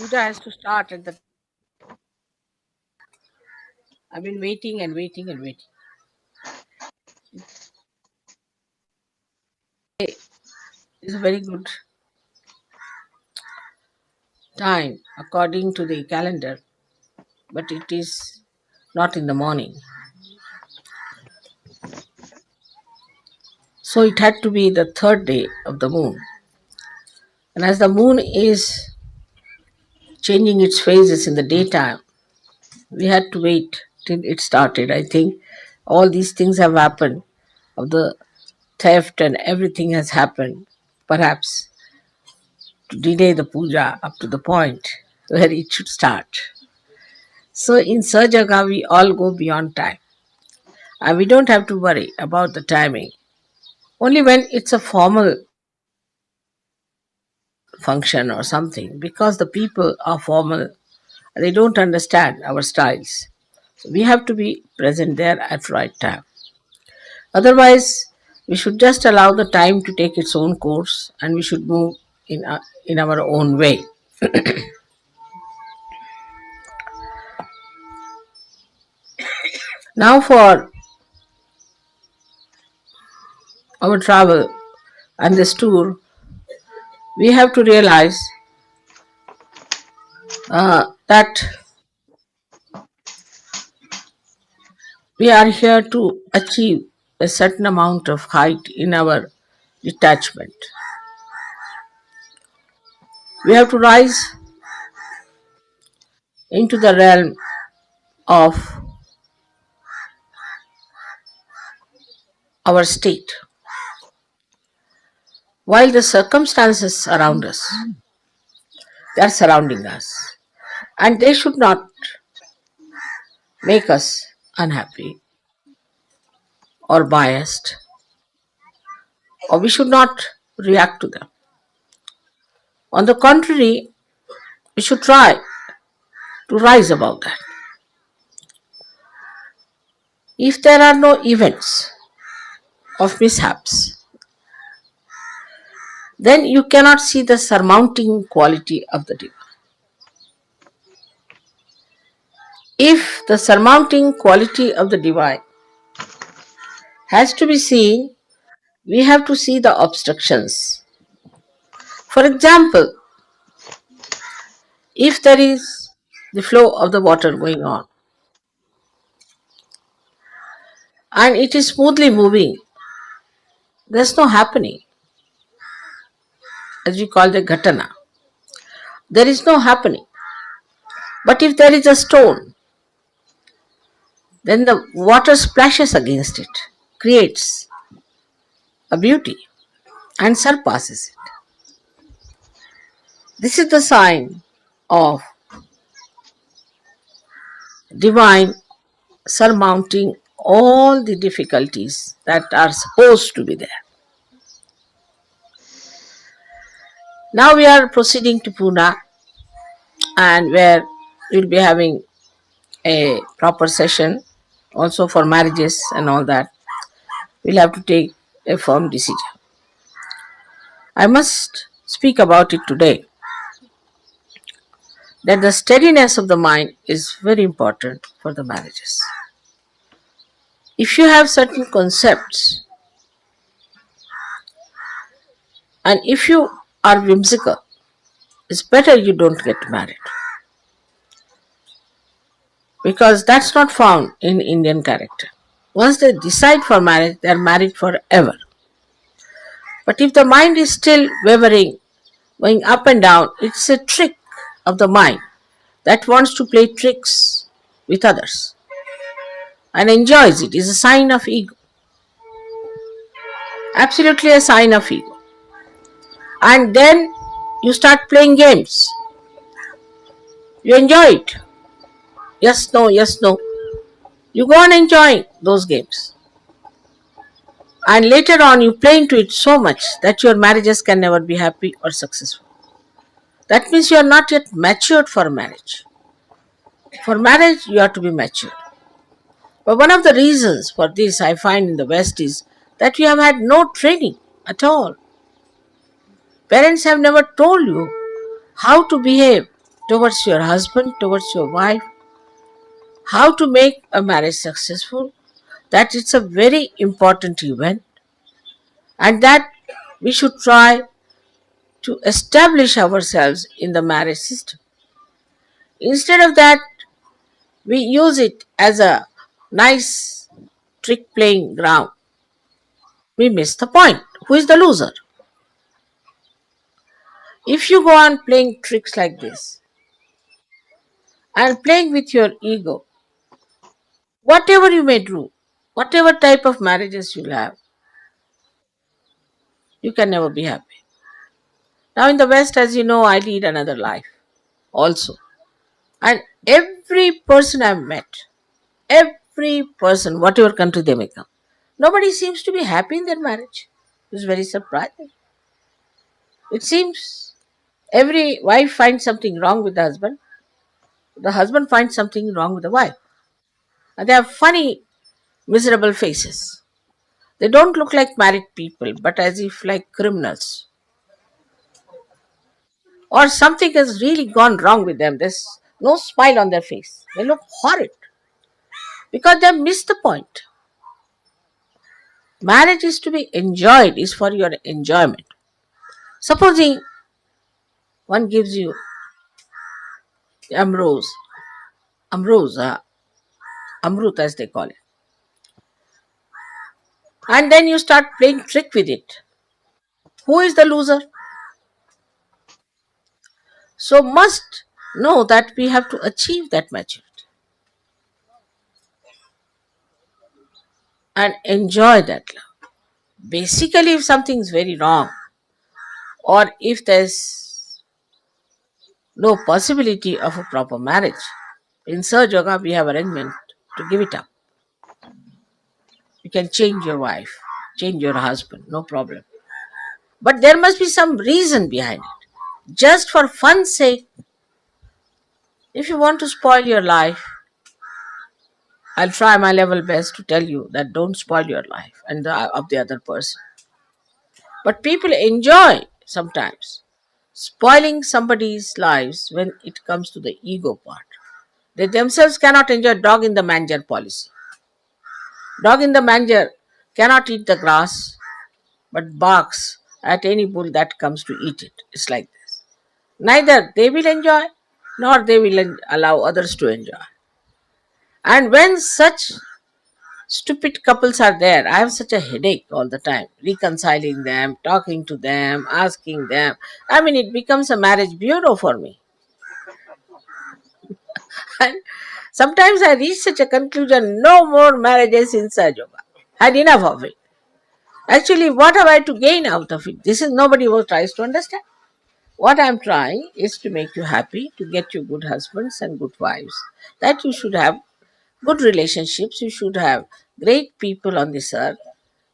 Puja has to start at the. I've been waiting and waiting and waiting. It's a very good time according to the calendar, but it is not in the morning. So it had to be the third day of the moon. And as the moon is changing its phases in the daytime, we had to wait till it started. I think all these things have happened, of the theft and everything has happened, perhaps to delay the puja up to the point where it should start. So in Sahajyog, we all go beyond time. And we don't have to worry about the timing. Only when it's a formal function or something, because the people are formal, they don't understand our styles. So we have to be present there at right time. Otherwise, we should just allow the time to take its own course and we should move in our own way. Now, for our travel and this tour, we have to realize that we are here to achieve a certain amount of height in our detachment. We have to rise into the realm of our state while the circumstances around us, they are surrounding us, and they should not make us unhappy or biased, or we should not react to them. On the contrary, we should try to rise above that. If there are no events of mishaps, then you cannot see the surmounting quality of the divine. If the surmounting quality of the divine has to be seen, we have to see the obstructions. For example, if there is the flow of the water going on and it is smoothly moving, there's no happening, as we call the ghatana. There is no happening. But if there is a stone, then the water splashes against it, creates a beauty and surpasses it. This is the sign of divine surmounting all the difficulties that are supposed to be there. Now we are proceeding to Pune, and where we'll be having a proper session also for marriages and all that. We'll have to take a firm decision. I must speak about it today, that the steadiness of the mind is very important for the marriages. If you have certain concepts and if you are whimsical, it's better you don't get married, because that's not found in Indian character. Once they decide for marriage, they are married forever. But if the mind is still wavering, going up and down, it's a trick of the mind that wants to play tricks with others and enjoys it. Is a sign of ego. Absolutely a sign of ego. And then you start playing games. You enjoy it. Yes, no, yes, no. You go on enjoying those games. And later on you play into it so much that your marriages can never be happy or successful. That means you are not yet matured for marriage. For marriage, you have to be mature. But one of the reasons for this I find in the West is that we have had no training at all. Parents have never told you how to behave towards your husband, towards your wife, how to make a marriage successful, that it's a very important event, and that we should try to establish ourselves in the marriage system. Instead of that, we use it as a nice trick playing ground. We miss the point. Who is the loser? If you go on playing tricks like this and playing with your ego, whatever you may do, whatever type of marriages you'll have, you can never be happy. Now, in the West, as you know, I lead another life also. And every person I've met, every person, whatever country they may come, nobody seems to be happy in their marriage. It's very surprising. It seems every wife finds something wrong with the husband finds something wrong with the wife. And they have funny, miserable faces. They don't look like married people, but as if like criminals. Or something has really gone wrong with them. There's no smile on their face. They look horrid because they missed the point. Marriage is to be enjoyed, is for your enjoyment. Supposing one gives you amrose, amrose, amrut as they call it, and then you start playing trick with it. Who is the loser? So must know that we have to achieve that maturity and enjoy that love. Basically, if something is very wrong, or if there's no possibility of a proper marriage, in Sahajyog we have arrangement to give it up. You can change your wife, change your husband, no problem. But there must be some reason behind it. Just for fun's sake, if you want to spoil your life, I'll try my level best to tell you that don't spoil your life and of the other person. But people enjoy sometimes spoiling somebody's lives when it comes to the ego part. They themselves cannot enjoy dog in the manger policy. Dog in the manger cannot eat the grass but barks at any bull that comes to eat it. It's like this. Neither they will enjoy nor they will allow others to enjoy. And when such stupid couples are there, I have such a headache all the time, reconciling them, talking to them, asking them. I mean, it becomes a marriage bureau for me. And sometimes I reach such a conclusion, no more marriages in Sahaja. Had enough of it. Actually, what have I to gain out of it? This is nobody who tries to understand. What I'm trying is to make you happy, to get you good husbands and good wives. That you should have good relationships, you should have great people on this earth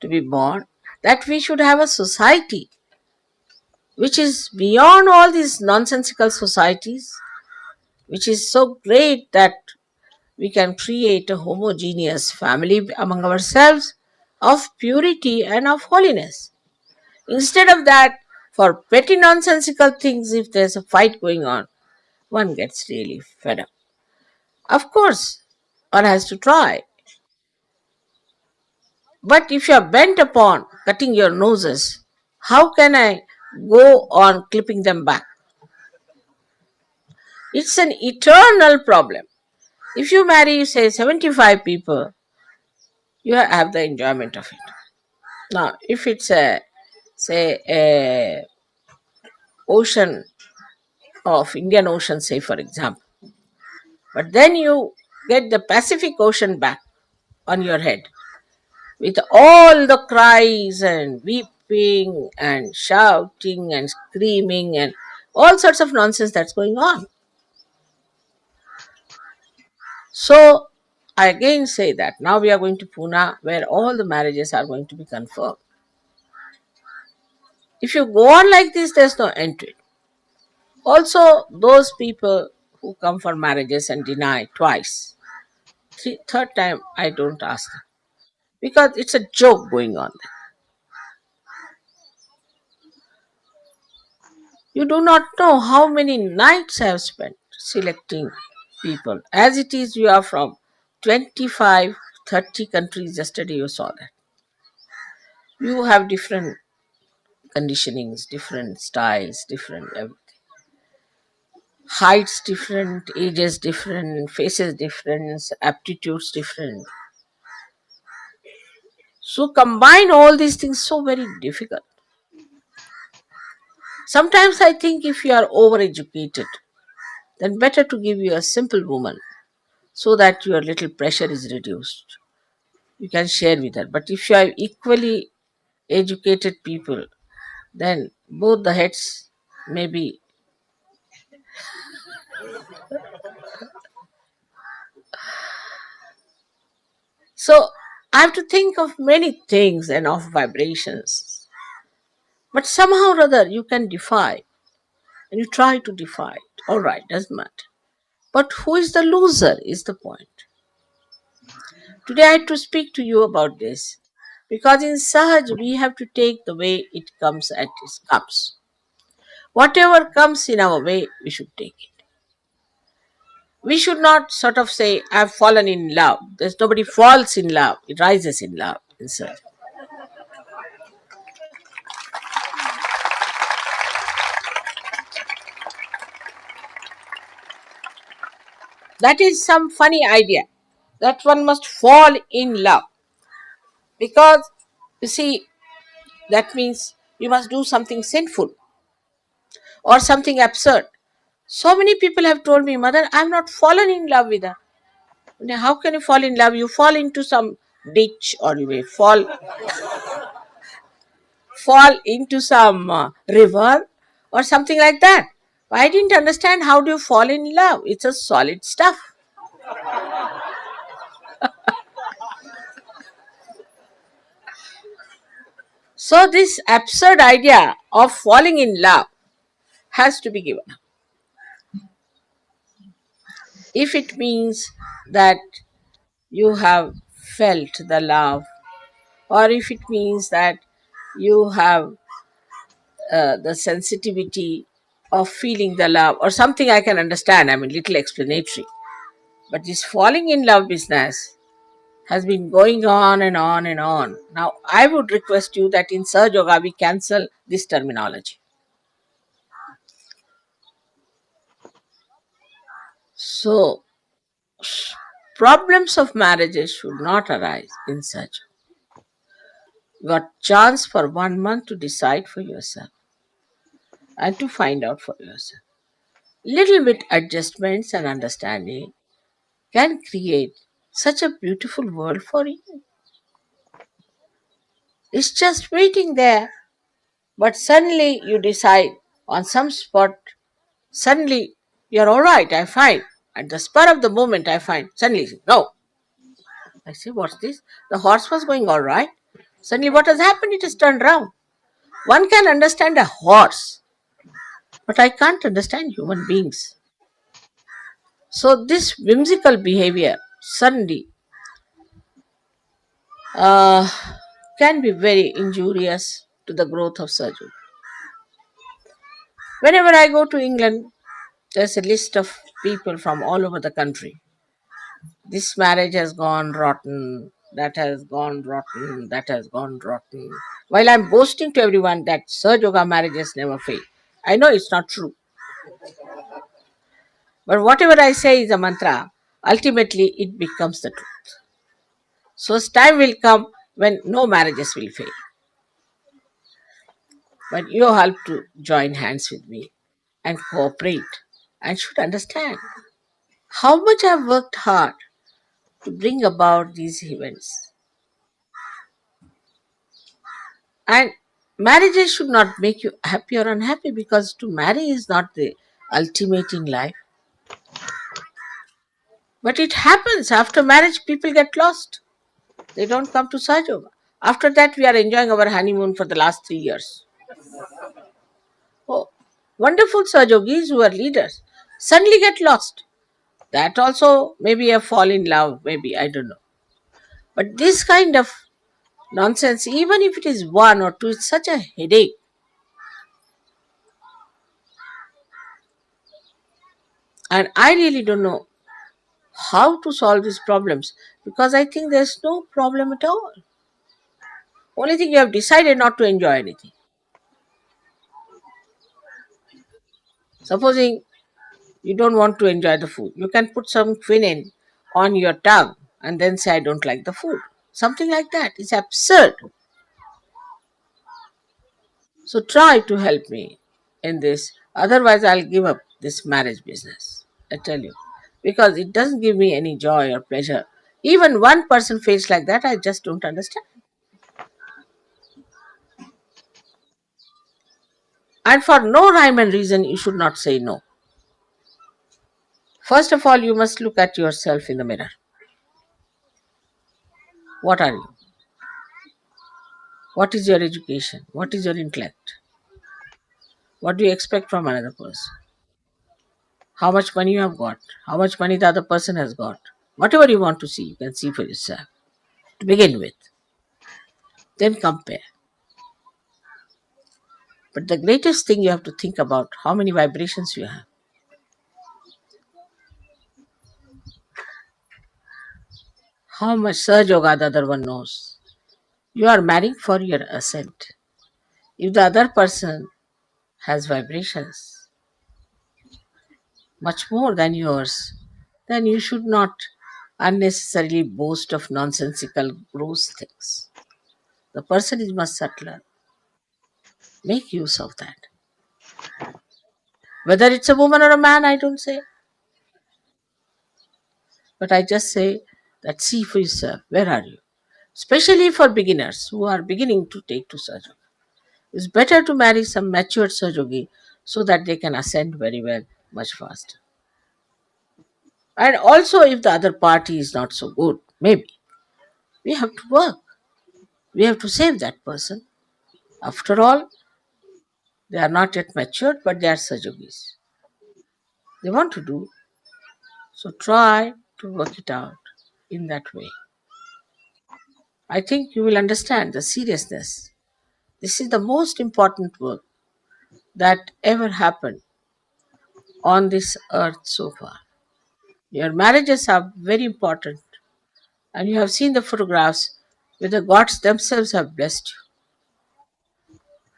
to be born, that we should have a society which is beyond all these nonsensical societies, which is so great that we can create a homogeneous family among ourselves of purity and of holiness. Instead of that, for petty nonsensical things, if there's a fight going on, one gets really fed up. Of course, one has to try. But if you are bent upon cutting your noses, how can I go on clipping them back? It's an eternal problem. If you marry, say, 75 people, you have the enjoyment of it. Now, if it's a ocean of Indian Ocean, say, for example, but then you get the Pacific Ocean back on your head with all the cries and weeping and shouting and screaming and all sorts of nonsense that's going on. So I again say that now we are going to Pune where all the marriages are going to be confirmed. If you go on like this, there's no end to it. Also, those people who come for marriages and deny twice, third time I don't ask them because it's a joke going on there. You do not know how many nights I have spent. selecting people. As it is, you are from 25, 30 countries. Yesterday you saw that. You have different conditionings, different styles, different heights, different ages, different faces, different aptitudes, different. So combine all these things so very difficult. Sometimes I think if you are overeducated, then better to give you a simple woman so that your little pressure is reduced. You can share with her. But if you have equally educated people, then both the heads may be. So I have to think of many things and of vibrations. But somehow or other you can defy, and you try to defy it. All right, doesn't matter. But who is the loser is the point. Today I had to speak to you about this because in Sahaj we have to take the way it comes at its comes. Whatever comes in our way, we should take it. We should not sort of say, I've fallen in love. There's nobody falls in love, it rises in love in Sahaj. That is some funny idea that one must fall in love because you see, that means you must do something sinful or something absurd. So many people have told me, Mother, I've not fallen in love with her. Now, how can you fall in love? You fall into some ditch or you may fall into some river or something like that. I didn't understand how do you fall in love. It's a solid stuff. So this absurd idea of falling in love has to be given up. If it means that you have felt the love, or if it means that you have the sensitivity of feeling the love, or something I can understand, I mean, little explanatory. But this falling in love business has been going on and on and on. Now, I would request you that in Sahaj Yoga we cancel this terminology. So, problems of marriages should not arise in such. You got chance for 1 month to decide for yourself and to find out for yourself. Little bit adjustments and understanding can create such a beautiful world for you. It's just waiting there. But suddenly you decide on some spot, suddenly you're all right, I find. At the spur of the moment, I find, suddenly, no. I say, what's this? The horse was going all right. Suddenly, what has happened? It has turned round. One can understand a horse, but I can't understand human beings. So, this whimsical behavior suddenly uh, can be very injurious to the growth of surgery. Whenever I go to England, there's a list of people from all over the country. This marriage has gone rotten, that has gone rotten, that has gone rotten. While I'm boasting to everyone that Sir Yoga marriages never fail. I know it's not true. But whatever I say is a mantra, ultimately it becomes the truth. So time will come when no marriages will fail. But you have to join hands with me and cooperate and should understand how much I've worked hard to bring about these events. And marriages should not make you happy or unhappy because to marry is not the ultimate in life. But it happens after marriage, people get lost. They don't come to Sahaja. After that, we are enjoying our honeymoon for the last 3 years. Oh, wonderful Sahajogis who are leaders suddenly get lost. That also maybe a fall in love, maybe, I don't know. But this kind of nonsense, even if it is one or two, it's such a headache. And I really don't know how to solve these problems because I think there's no problem at all. Only thing you have decided not to enjoy anything. Supposing you don't want to enjoy the food, you can put some quinine on your tongue and then say, I don't like the food. Something like that. It's absurd. So try to help me in this. Otherwise, I'll give up this marriage business. I tell you. Because it doesn't give me any joy or pleasure. Even one person feels like that, I just don't understand. And for no rhyme and reason, you should not say no. First of all, you must look at yourself in the mirror. What are you? What is your education? What is your intellect? What do you expect from another person? How much money you have got? How much money the other person has got? Whatever you want to see, you can see for yourself to begin with. Then compare. But the greatest thing you have to think about how many vibrations you have. How much Sahajyoga the other one knows. You are marrying for your ascent. If the other person has vibrations much more than yours, then you should not unnecessarily boast of nonsensical, gross things. The person is much subtler. Make use of that. Whether it's a woman or a man, I don't say. But I just say that see for yourself. Where are you? Especially for beginners who are beginning to take to Sahaja. It's better to marry some matured Sahajogi so that they can ascend very well, much faster. And also, if the other party is not so good, maybe we have to work. We have to save that person. After all, they are not yet matured, but they are Sahajogis. They want to do, so try to work it out in that way. I think you will understand the seriousness. This is the most important work that ever happened on this earth so far. Your marriages are very important, and you have seen the photographs where the gods themselves have blessed you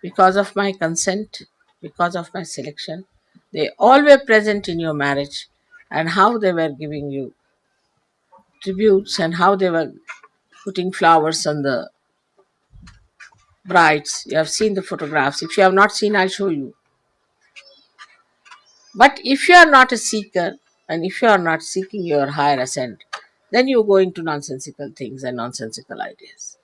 because of my consent, because of my selection. They all were present in your marriage, and how they were giving you tributes, and how they were putting flowers on the brides. You have seen the photographs. If you have not seen, I'll show you. But if you are not a seeker, and if you are not seeking your higher ascent, then you go into nonsensical things and nonsensical ideas.